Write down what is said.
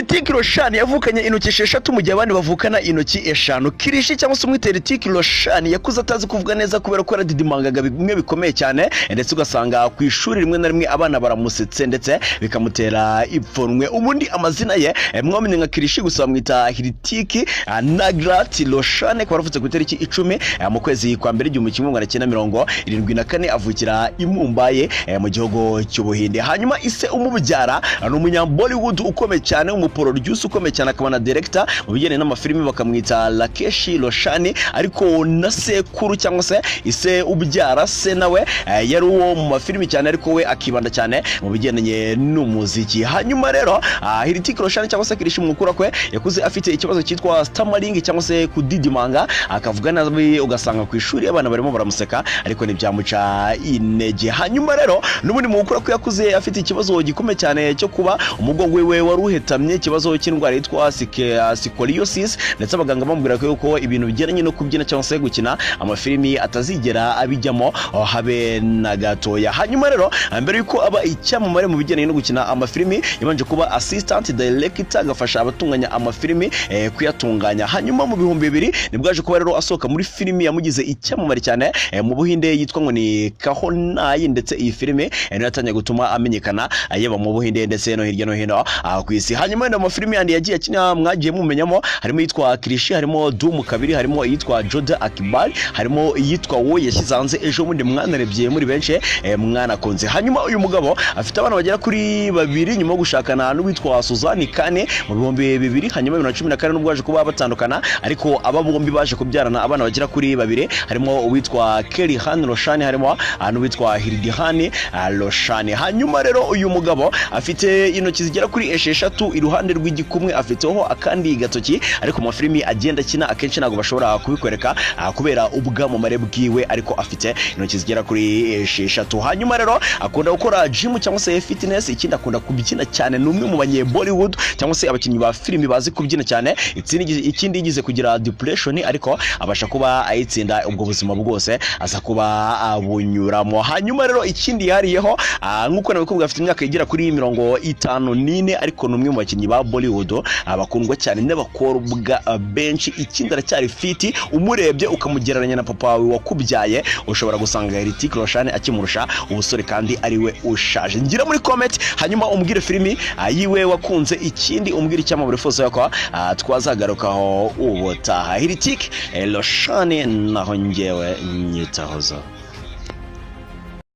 Hrithik Roshan yavukanye intoki 6 mu gihe abandi bavukana intoki 5. Kirishi cyangwa se umwite Hrithik Roshan yakuze atazi kuvuga neza kubera ko yaradidimangaga bimwe bikomeye cyane, ndetse ugasanga ku ishuri rimwe na rimwe abana baramusetse ndetse bikamutera ipfunwe. Ubundi amazina ye mwamenye nka Kirishi, gusa bamwita Hrithik Nagrat Roshan, akaba yaravutse ku itariki 10 mu kwezi kwa mbere 1974, avukira i Mumbai mu gihugu cy'Ubuhinde. Hanyuma ise umubyara ni umunyambollywood ukomeye cyane, umuproducer ukomeye cyane, akaba na director mu bijyanye n'amafilimi, bakamwita Rakesh Roshan. Ariko na sekuru cyangwa se ise ubyara se nawe yari uwo mu mafilimi cyane, ariko we akibanda cyane mu bijyanye n'umuziki. Hanyuma rero Hrithik Roshan cyangwa se Kirishi mukura kwe yakuze afite ikibazo cyitwa stammering cyangwa se kudidimanga, akavuga nabi ugasanga ku ishuri abana barimo baramuseka ariko ntibyamuca intege. Hanyuma rero n'ubundi mukura kwe yakuze afite ikibazo gikomeye cyane cyo kuba umugongo we wari uhetamye, ikibazo cy'indwara yitwa scoliosis, ndetse abaganga bamubwira ko ibintu bijyanye no kubyina cyangwa se gukina amafilimi atazigera abijyamo habe na gatoya. Hanyuma rero mbere yuko aba icyamamare mu bijyanye no gukina amafilimi, yabanje kuba assistant director, agafasha abatunganya amafilimi kuyatunganya. Hanyuma mu 2000 nibwo aje kuba rero asohoka muri filimi yamugize icyamamare cyane mu Buhinde yitwa ngo ni Kahonai, ndetse iyi filimi niyo yatangiye gutuma amenyekana yaba mu Buhinde ndetse no hirya no hino ku isi. Hanyuma mu mafilimi yandi yagiye akina mwagiye mumenyamo harimo yitwa Kirishi, harimo Doom 2, harimo yitwa Joda Akbar, harimo yitwa wo yashyize hanze ejo bundi mwanarebye muri benshi mwanakunze. Hanyuma uyu mugabo afite abana bagera kuri 2 nyuma yo gushakana n'uwitwa Suzanne Kane mu 2000. Hanyuma 2014 nubwo baje kuba batandukana, ariko aba bombi baje kubyarana abana bagera kuri 2, harimo uwitwa Kerihan Roshan, harimo n'uwitwa Hridihan Roshan. Hanyuma rero uyu mugabo afite intoki zigera kuri 6, iruhande rw'igikumwe afiteho akandi gatoki, ariko mu filimi agenda akina akenshi ntago bashobora kubikwereka kubera ubwamamare bwiwe, ariko afite intoki zigera kuri 6. Hanyuma rero akunda gukora gym cyangwa se fitness, ikindi akunda kubyina cyane, n'umwe mu banye Bollywood cyangwa se abakinnyi ba filimi bazi kubyina cyane. Ikindi yigize kugira depression, ariko abasha kuba ayitsinda ubwo buzima bwose aza kuba abunyuramo. Hanyuma rero ikindi yariyeho nkuko nabikubwa afite imyaka igera kuri 54, ariko n'umwe mu bakinnyi ba Bollywood abakundwa cyane n'abakobwa benshi. Ikindi aracyari fit, umurebye ukamugereranya na papa wawe wakubyaye, ushobora gusanga Hrithik Roshan akimurusha ubusore kandi ari we ushaje. Ngira muri comment hanyuma umbwire filimi yiwe wakunze, ikindi umbwire icyamamare fose yako twazagarukaho ubutaha. Hrithik Roshan naho ngewe nyitahoza.